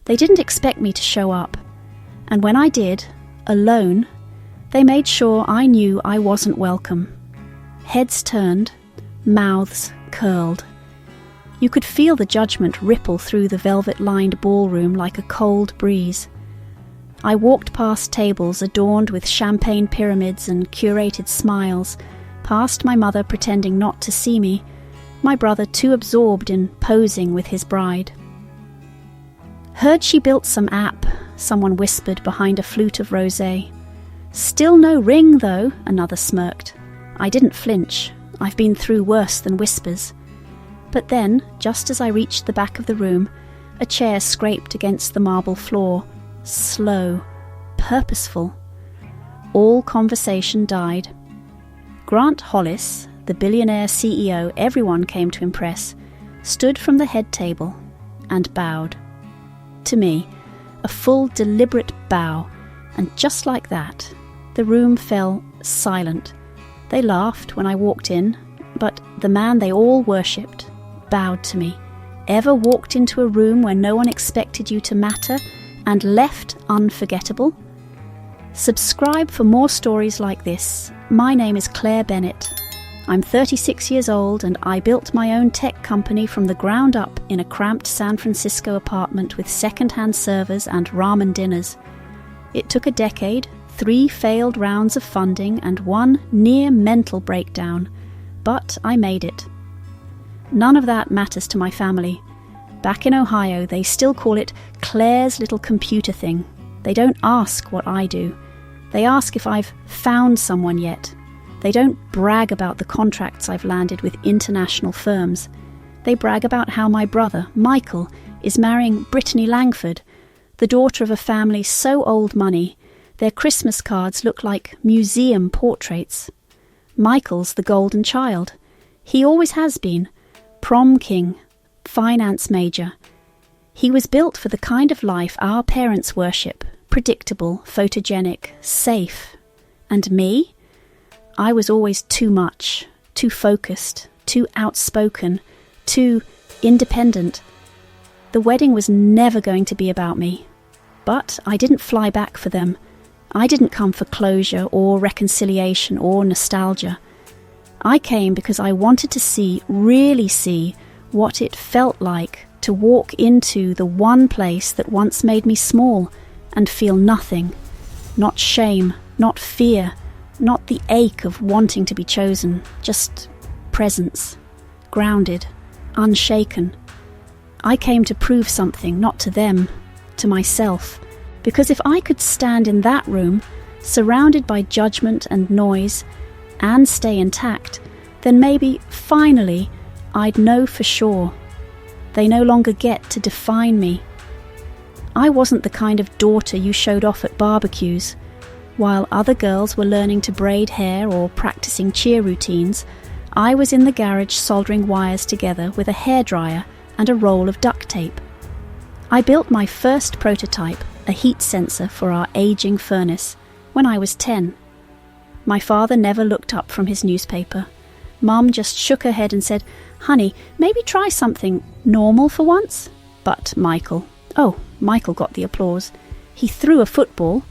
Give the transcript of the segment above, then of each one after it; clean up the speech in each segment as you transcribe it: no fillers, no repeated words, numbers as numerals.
They didn't expect me to show up, and when I did, alone, they made sure I knew I wasn't welcome. Heads turned, mouths curled. You could feel the judgment ripple through the velvet-lined ballroom like a cold breeze. I walked past tables adorned with champagne pyramids and curated smiles, past my mother pretending not to see me, my brother too absorbed in posing with his bride. "Heard she built some app," someone whispered behind a flute of rosé. "Still no ring, though," another smirked. I didn't flinch. I've been through worse than whispers. But then, just as I reached the back of the room, a chair scraped against the marble floor. Slow, purposeful. All conversation died. Grant Hollis, the billionaire CEO everyone came to impress, stood from the head table and bowed. To me, a full, deliberate bow, and just like that, the room fell silent. They laughed when I walked in, but the man they all worshipped bowed to me. Ever walked into a room where no one expected you to matter and left unforgettable? Subscribe for more stories like this. My name is Claire Bennett. I'm 36 years old and I built my own tech company from the ground up in a cramped San Francisco apartment with second-hand servers and ramen dinners. It took a decade, 3 failed rounds of funding and 1 near mental breakdown, but I made it. None of that matters to my family. Back in Ohio, they still call it Claire's little computer thing. They don't ask what I do. They ask if I've found someone yet. They don't brag about the contracts I've landed with international firms. They brag about how my brother, Michael, is marrying Brittany Langford, the daughter of a family so old money, their Christmas cards look like museum portraits. Michael's the golden child. He always has been. Prom king, finance major. He was built for the kind of life our parents worship, predictable, photogenic, safe. And me? I was always too much, too focused, too outspoken, too independent. The wedding was never going to be about me. But I didn't fly back for them. I didn't come for closure or reconciliation or nostalgia. I came because I wanted to see, really see, what it felt like to walk into the one place that once made me small and feel nothing. Not shame, not fear, not the ache of wanting to be chosen, just presence, grounded, unshaken. I came to prove something, not to them, to myself. Because if I could stand in that room, surrounded by judgment and noise, and stay intact, then maybe, finally, I'd know for sure. They no longer get to define me. I wasn't the kind of daughter you showed off at barbecues. While other girls were learning to braid hair or practicing cheer routines, I was in the garage soldering wires together with a hairdryer and a roll of duct tape. I built my first prototype, a heat sensor for our aging furnace, when I was 10. My father never looked up from his newspaper. Mum just shook her head and said, "Honey, maybe try something normal for once." But Michael got the applause. He threw a football.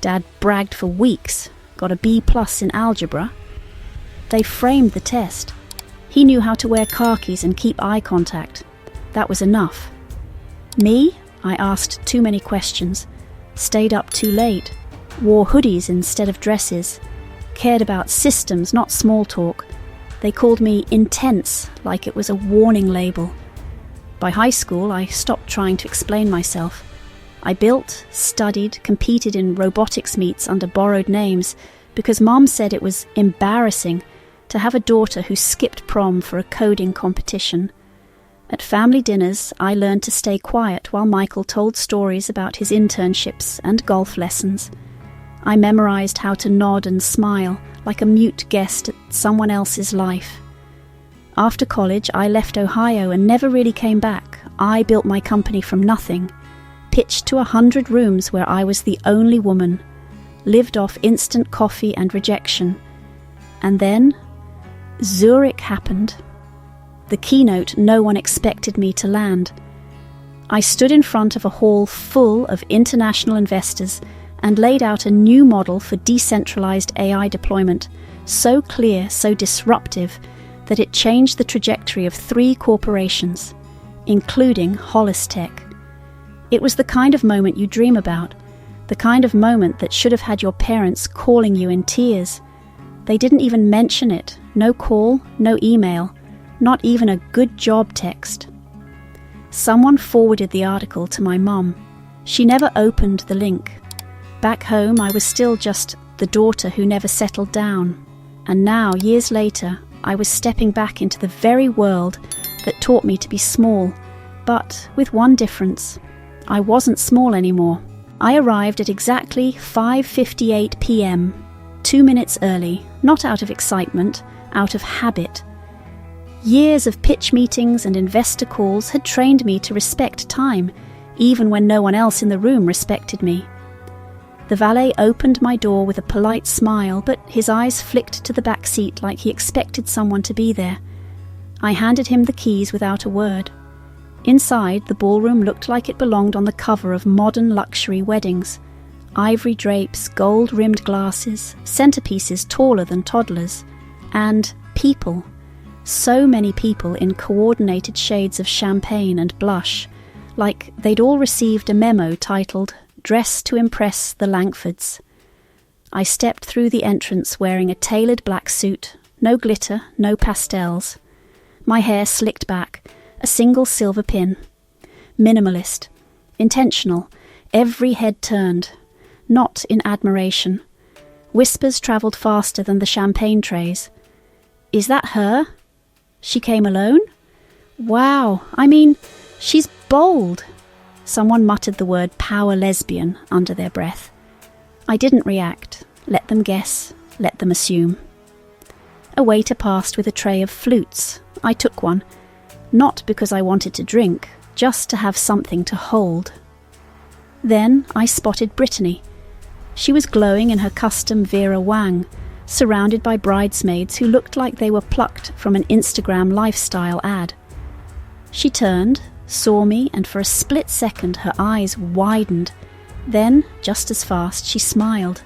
Dad bragged for weeks, got a B+ in algebra. They framed the test. He knew how to wear khakis and keep eye contact. That was enough. Me? I asked too many questions, stayed up too late, wore hoodies instead of dresses, cared about systems, not small talk. They called me intense, like it was a warning label. By high school, I stopped trying to explain myself. I built, studied, competed in robotics meets under borrowed names because Mom said it was embarrassing to have a daughter who skipped prom for a coding competition. At family dinners, I learned to stay quiet while Michael told stories about his internships and golf lessons. I memorized how to nod and smile like a mute guest at someone else's life. After college, I left Ohio and never really came back. I built my company from nothing, pitched to 100 rooms where I was the only woman, lived off instant coffee and rejection. And then, Zurich happened. The keynote no one expected me to land. I stood in front of a hall full of international investors and laid out a new model for decentralized AI deployment, so clear, so disruptive, that it changed the trajectory of 3 corporations, including Hollis Tech. It was the kind of moment you dream about, the kind of moment that should have had your parents calling you in tears. They didn't even mention it. No call, no email, not even a good job text. Someone forwarded the article to my mum. She never opened the link. Back home, I was still just the daughter who never settled down. And now, years later, I was stepping back into the very world that taught me to be small, but with one difference. I wasn't small anymore. I arrived at exactly 5:58 p.m., 2 minutes early, not out of excitement, out of habit. Years of pitch meetings and investor calls had trained me to respect time, even when no one else in the room respected me. The valet opened my door with a polite smile, but his eyes flicked to the back seat like he expected someone to be there. I handed him the keys without a word. Inside, the ballroom looked like it belonged on the cover of modern luxury weddings. Ivory drapes, gold-rimmed glasses, centerpieces taller than toddlers, and people. So many people in coordinated shades of champagne and blush, like they'd all received a memo titled, "Dress to Impress the Langfords." I stepped through the entrance wearing a tailored black suit, no glitter, no pastels. My hair slicked back, a single silver pin. Minimalist, intentional, every head turned, not in admiration. Whispers travelled faster than the champagne trays. "Is that her? She came alone? Wow, I mean, she's bold." Someone muttered the word power lesbian under their breath. I didn't react. Let them guess. Let them assume. A waiter passed with a tray of flutes. I took one. Not because I wanted to drink, just to have something to hold. Then I spotted Brittany. She was glowing in her custom Vera Wang, surrounded by bridesmaids who looked like they were plucked from an Instagram lifestyle ad. She turned, saw me, and for a split second her eyes widened. Then, just as fast, she smiled.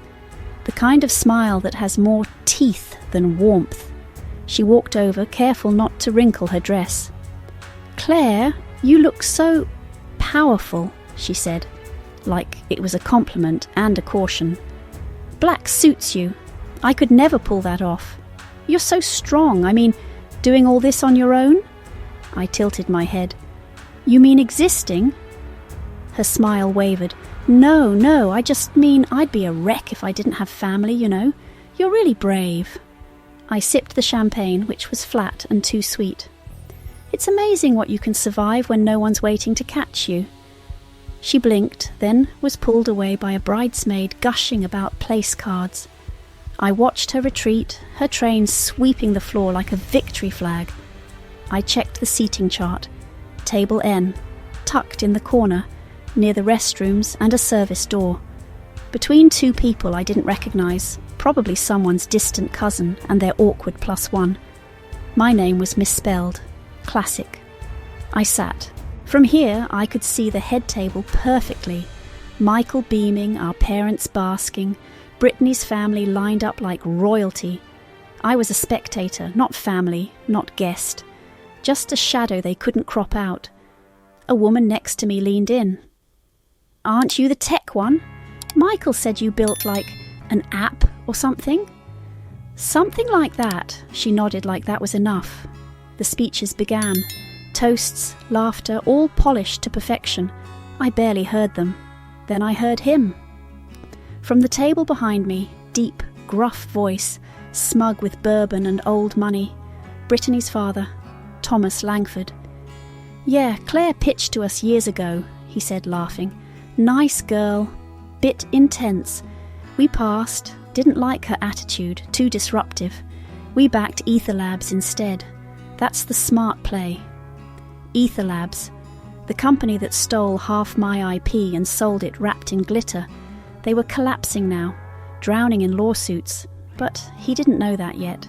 The kind of smile that has more teeth than warmth. She walked over, careful not to wrinkle her dress. "Claire, you look so powerful," she said, like it was a compliment and a caution. "Black suits you. I could never pull that off. You're so strong. I mean, doing all this on your own?" I tilted my head. "You mean existing?" Her smile wavered. No, I just mean I'd be a wreck if I didn't have family, you know. You're really brave." I sipped the champagne, which was flat and too sweet. "It's amazing what you can survive when no one's waiting to catch you." She blinked, then was pulled away by a bridesmaid gushing about place cards. I watched her retreat, her train sweeping the floor like a victory flag. I checked the seating chart. Table N, tucked in the corner, near the restrooms and a service door. Between 2 people I didn't recognise, probably someone's distant cousin and their awkward +1. My name was misspelled. Classic. I sat. From here I could see the head table perfectly. Michael beaming, our parents basking, Brittany's family lined up like royalty. I was a spectator, not family, not guest. Just a shadow they couldn't crop out. A woman next to me leaned in. "Aren't you the tech one? Michael said you built like an app or something?" "Something like that." She nodded like that was enough. The speeches began. Toasts, laughter, all polished to perfection. I barely heard them. Then I heard him. From the table behind me, deep, gruff voice, smug with bourbon and old money. Brittany's father, Thomas Langford. "Yeah, Claire pitched to us years ago," he said, laughing. "Nice girl. Bit intense. We passed. Didn't like her attitude. Too disruptive. We backed Ether Labs instead. That's the smart play." Ether Labs, the company that stole half my IP and sold it wrapped in glitter. They were collapsing now, drowning in lawsuits, but he didn't know that yet.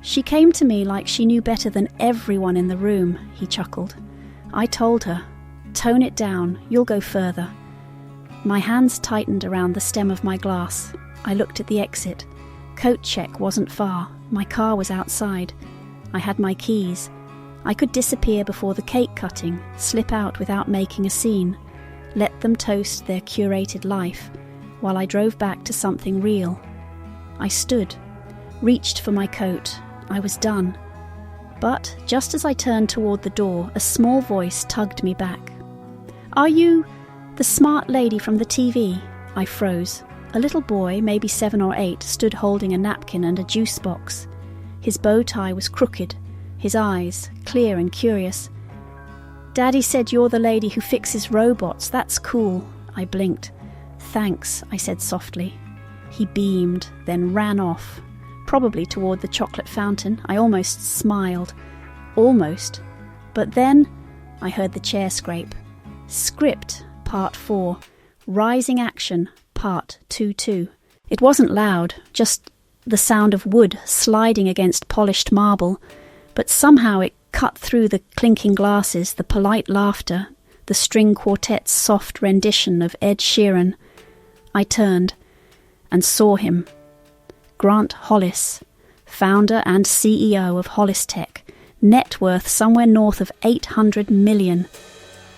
"She came to me like she knew better than everyone in the room," he chuckled. "I told her, Tone it down, you'll go further. My hands tightened around the stem of my glass. I looked at the exit. Coat check wasn't far. My car was outside. I had my keys. I could disappear before the cake cutting, slip out without making a scene, let them toast their curated life, while I drove back to something real. I stood, reached for my coat. I was done. But just as I turned toward the door, a small voice tugged me back. "Are you the smart lady from the TV?" I froze. A little boy, maybe 7 or 8, stood holding a napkin and a juice box. His bow tie was crooked, his eyes clear and curious. "Daddy said you're the lady who fixes robots. That's cool." I blinked. "Thanks," I said softly. He beamed, then ran off, probably toward the chocolate fountain. I almost smiled. Almost. But then I heard the chair scrape. Script, Part 4. Rising Action, Part 2-2. It wasn't loud, just the sound of wood sliding against polished marble, but somehow it cut through the clinking glasses, the polite laughter, the string quartet's soft rendition of Ed Sheeran. I turned and saw him. Grant Hollis, founder and CEO of Hollis Tech, net worth somewhere north of 800 million.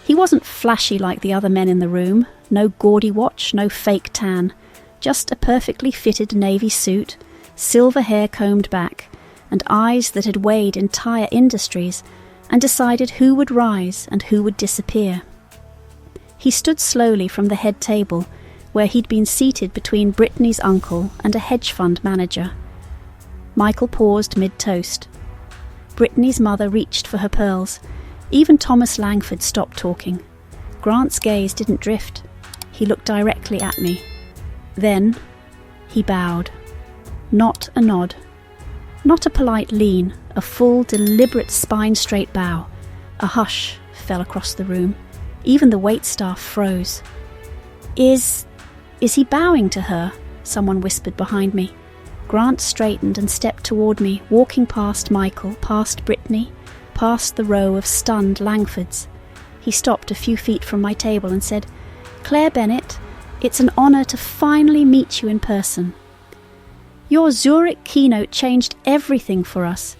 He wasn't flashy like the other men in the room, no gaudy watch, no fake tan, just a perfectly fitted navy suit, silver hair combed back, and eyes that had weighed entire industries and decided who would rise and who would disappear. He stood slowly from the head table, where he'd been seated between Brittany's uncle and a hedge fund manager. Michael paused mid-toast. Brittany's mother reached for her pearls. Even Thomas Langford stopped talking. Grant's gaze didn't drift. He looked directly at me. Then he bowed. Not a nod. Not a polite lean, a full, deliberate spine-straight bow. A hush fell across the room. Even the waitstaff froze. Is he bowing to her?" someone whispered behind me. Grant straightened and stepped toward me, walking past Michael, past Brittany, past the row of stunned Langfords. He stopped a few feet from my table and said, "Claire Bennett, it's an honor to finally meet you in person. Your Zurich keynote changed everything for us.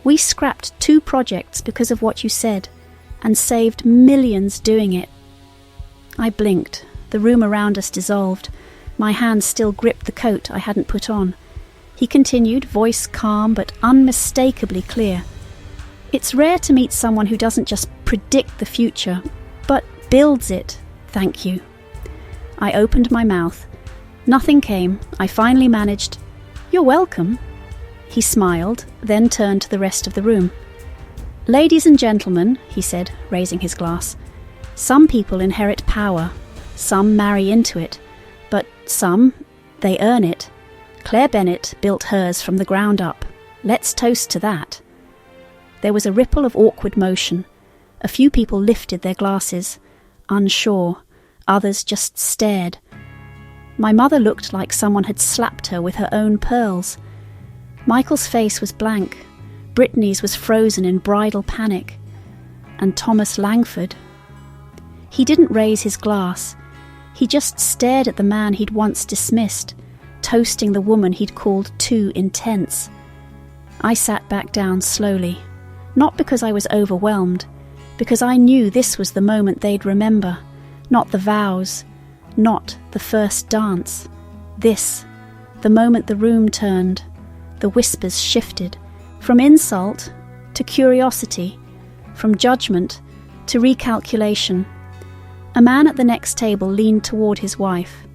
We scrapped 2 projects because of what you said, and saved millions doing it." I blinked. The room around us dissolved. My hand still gripped the coat I hadn't put on. He continued, voice calm but unmistakably clear. "It's rare to meet someone who doesn't just predict the future, but builds it. Thank you." I opened my mouth. Nothing came. I finally managed, "You're welcome." He smiled, then turned to the rest of the room. "Ladies and gentlemen," he said, raising his glass, "some people inherit power. Some marry into it, but some, they earn it. Claire Bennett built hers from the ground up. Let's toast to that." There was a ripple of awkward motion. A few people lifted their glasses, unsure. Others just stared. My mother looked like someone had slapped her with her own pearls. Michael's face was blank. Brittany's was frozen in bridal panic. And Thomas Langford. He didn't raise his glass. He just stared at the man he'd once dismissed, toasting the woman he'd called too intense. I sat back down slowly, not because I was overwhelmed, because I knew this was the moment they'd remember, not the vows, not the first dance. This, the moment the room turned, the whispers shifted, from insult to curiosity, from judgment to recalculation. A man at the next table leaned toward his wife.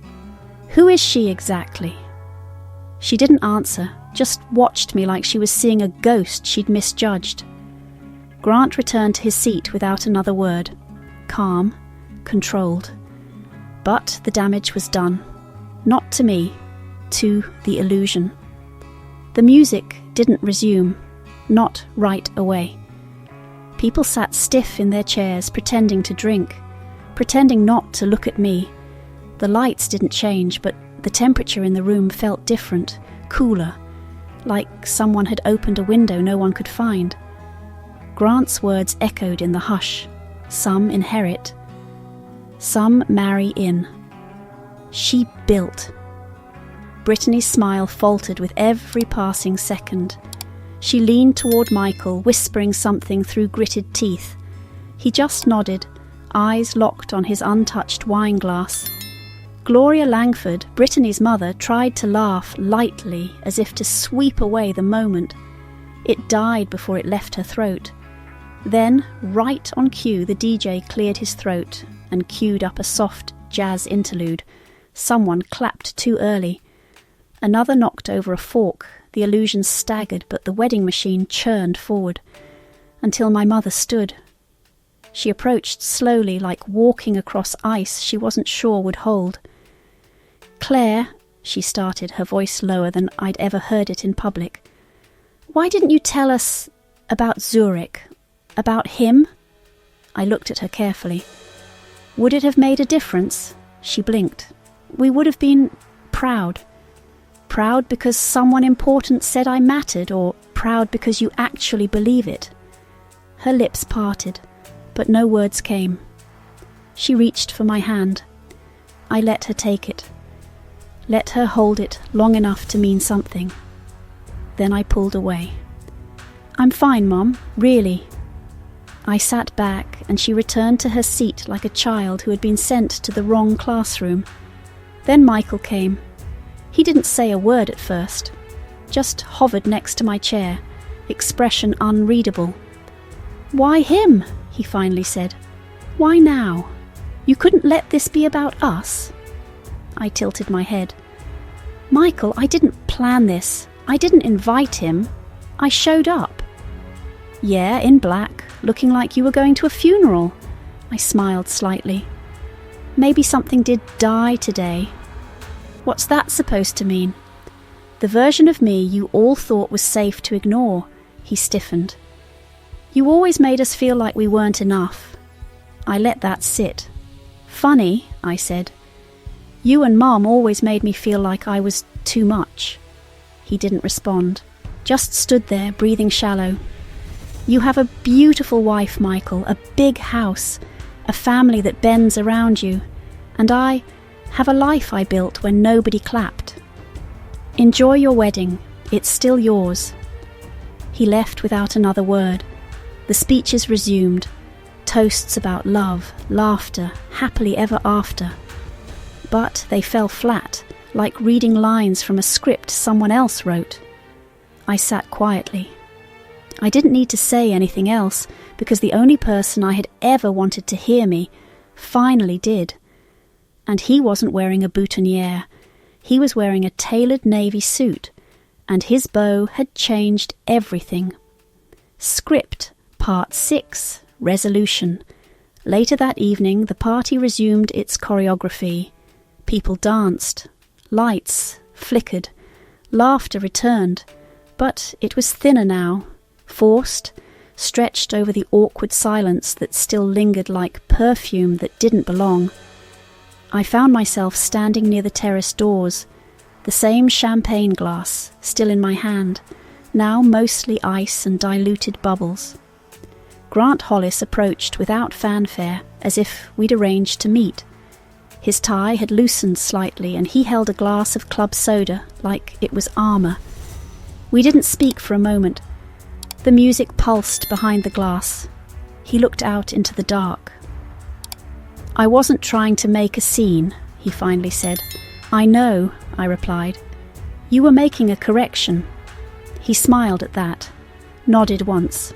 "Who is she exactly?" She didn't answer, just watched me like she was seeing a ghost she'd misjudged. Grant returned to his seat without another word, calm, controlled. But the damage was done. Not to me, to the illusion. The music didn't resume, not right away. People sat stiff in their chairs, pretending to drink, pretending not to look at me. The lights didn't change, but the temperature in the room felt different, cooler, like someone had opened a window no one could find. Grant's words echoed in the hush. Some inherit, Some marry in. She built. Brittany's smile faltered with every passing second. She leaned toward Michael, whispering something through gritted teeth. He just nodded, eyes locked on his untouched wine glass. Gloria Langford, Brittany's mother, tried to laugh lightly as if to sweep away the moment. It died before it left her throat. Then, right on cue, the DJ cleared his throat and cued up a soft jazz interlude. Someone clapped too early. Another knocked over a fork. The illusion staggered, but the wedding machine churned forward, until my mother stood. She approached slowly, like walking across ice she wasn't sure would hold. "Claire," she started, her voice lower than I'd ever heard it in public, "why didn't you tell us about Zurich? About him?" I looked at her carefully. "Would it have made a difference?" She blinked. "We would have been proud. Proud because someone important said I mattered, or proud because you actually believe it?" Her lips parted, but no words came. She reached for my hand. I let her take it. Let her hold it long enough to mean something. Then I pulled away. "I'm fine, Mom, really." I sat back, and she returned to her seat like a child who had been sent to the wrong classroom. Then Michael came. He didn't say a word at first, just hovered next to my chair, expression unreadable. "Why him?" he finally said. "Why now? You couldn't let this be about us?" I tilted my head. "Michael, I didn't plan this. I didn't invite him. I showed up." "Yeah, in black, looking like you were going to a funeral." I smiled slightly. "Maybe something did die today." "What's that supposed to mean?" "The version of me you all thought was safe to ignore." He stiffened. "You always made us feel like we weren't enough." I let that sit. "Funny," I said. "You and Mom always made me feel like I was too much." He didn't respond, just stood there, breathing shallow. "You have a beautiful wife, Michael, a big house, a family that bends around you, and I have a life I built when nobody clapped. Enjoy your wedding, it's still yours." He left without another word. The speeches resumed, toasts about love, laughter, happily ever after. But they fell flat, like reading lines from a script someone else wrote. I sat quietly. I didn't need to say anything else, because the only person I had ever wanted to hear me finally did. And he wasn't wearing a boutonniere. He was wearing a tailored navy suit, and his bow had changed everything. Script, Part 6, Resolution. Later that evening, the party resumed its choreography. People danced. Lights flickered. Laughter returned. But it was thinner now, forced, stretched over the awkward silence that still lingered like perfume that didn't belong. I found myself standing near the terrace doors, the same champagne glass still in my hand, now mostly ice and diluted bubbles. Grant Hollis approached without fanfare, as if we'd arranged to meet. His tie had loosened slightly, and he held a glass of club soda like it was armour. We didn't speak for a moment. The music pulsed behind the glass. He looked out into the dark. "I wasn't trying to make a scene," he finally said. "I know," I replied. "You were making a correction." He smiled at that, nodded once.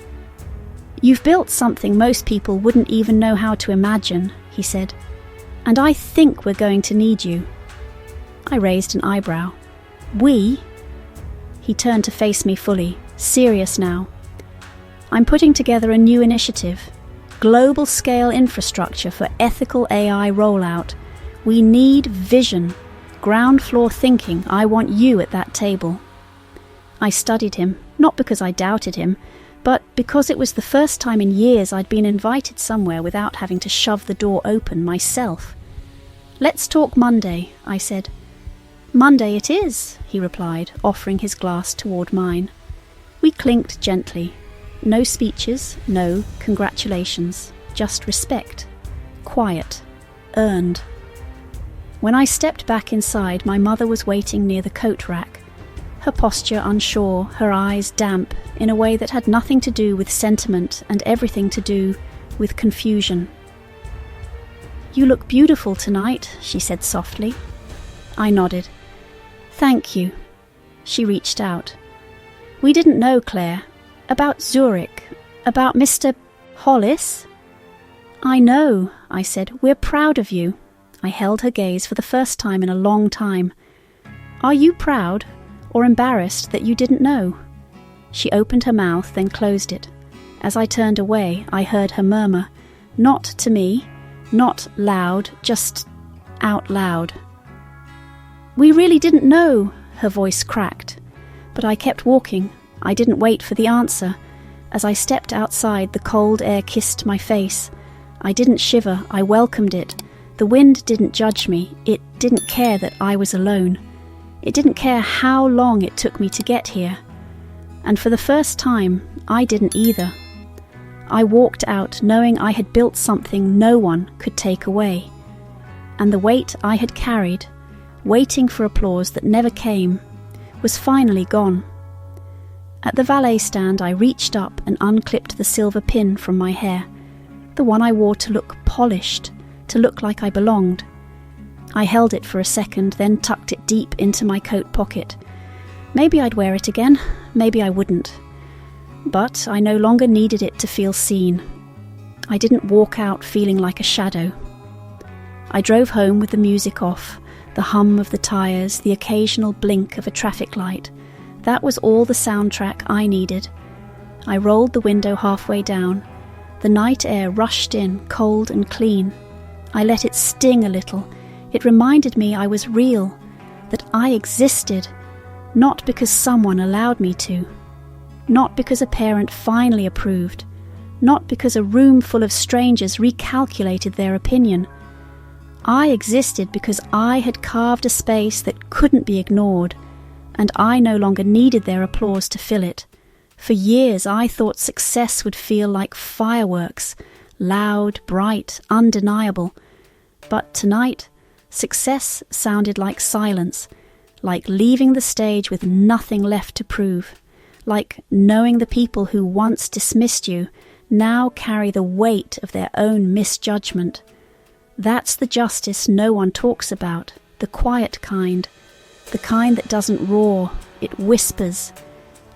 "You've built something most people wouldn't even know how to imagine," he said. "And I think we're going to need you." I raised an eyebrow. "We?" He turned to face me fully, serious now. "I'm putting together a new initiative. Global-scale infrastructure for ethical AI rollout. We need vision, ground-floor thinking. I want you at that table." I studied him, not because I doubted him, but because it was the first time in years I'd been invited somewhere without having to shove the door open myself. "Let's talk Monday," I said. "Monday it is," he replied, offering his glass toward mine. We clinked gently. No speeches, no congratulations, just respect. Quiet. earned. When I stepped back inside, my mother was waiting near the coat rack, her posture unsure, her eyes damp, in a way that had nothing to do with sentiment and everything to do with confusion. "You look beautiful tonight," she said softly. I nodded. "Thank you." She reached out. "We didn't know, Claire. About Zurich. About Mr. Hollis?" "I know," I said. "We're proud of you." I held her gaze for the first time in a long time. "Are you proud or embarrassed that you didn't know?" She opened her mouth, then closed it. As I turned away, I heard her murmur, not to me, not loud, just out loud. "We really didn't know," her voice cracked. But I kept walking. I didn't wait for the answer. As I stepped outside, the cold air kissed my face. I didn't shiver, I welcomed it. The wind didn't judge me. It didn't care that I was alone. It didn't care how long it took me to get here. And for the first time, I didn't either. I walked out knowing I had built something no one could take away. And the weight I had carried, waiting for applause that never came, was finally gone. At the valet stand, I reached up and unclipped the silver pin from my hair, the one I wore to look polished, to look like I belonged. I held it for a second, then tucked it deep into my coat pocket. Maybe I'd wear it again, maybe I wouldn't. But I no longer needed it to feel seen. I didn't walk out feeling like a shadow. I drove home with the music off, the hum of the tyres, the occasional blink of a traffic light. That was all the soundtrack I needed. I rolled the window halfway down. The night air rushed in, cold and clean. I let it sting a little. It reminded me I was real, that I existed, not because someone allowed me to, not because a parent finally approved, not because a room full of strangers recalculated their opinion. I existed because I had carved a space that couldn't be ignored, and I no longer needed their applause to fill it. For years I thought success would feel like fireworks, loud, bright, undeniable. But tonight, success sounded like silence, like leaving the stage with nothing left to prove, like knowing the people who once dismissed you now carry the weight of their own misjudgment. That's the justice no one talks about, the quiet kind, the kind that doesn't roar, it whispers,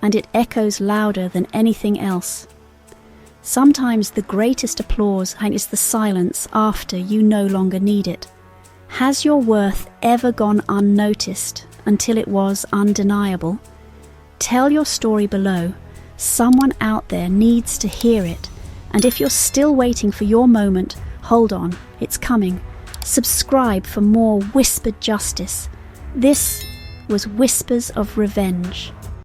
and it echoes louder than anything else. Sometimes the greatest applause is the silence after you no longer need it. Has your worth ever gone unnoticed until it was undeniable? Tell your story below. Someone out there needs to hear it. And if you're still waiting for your moment, hold on, it's coming. Subscribe for more whispered justice. This was Whispers of Revenge.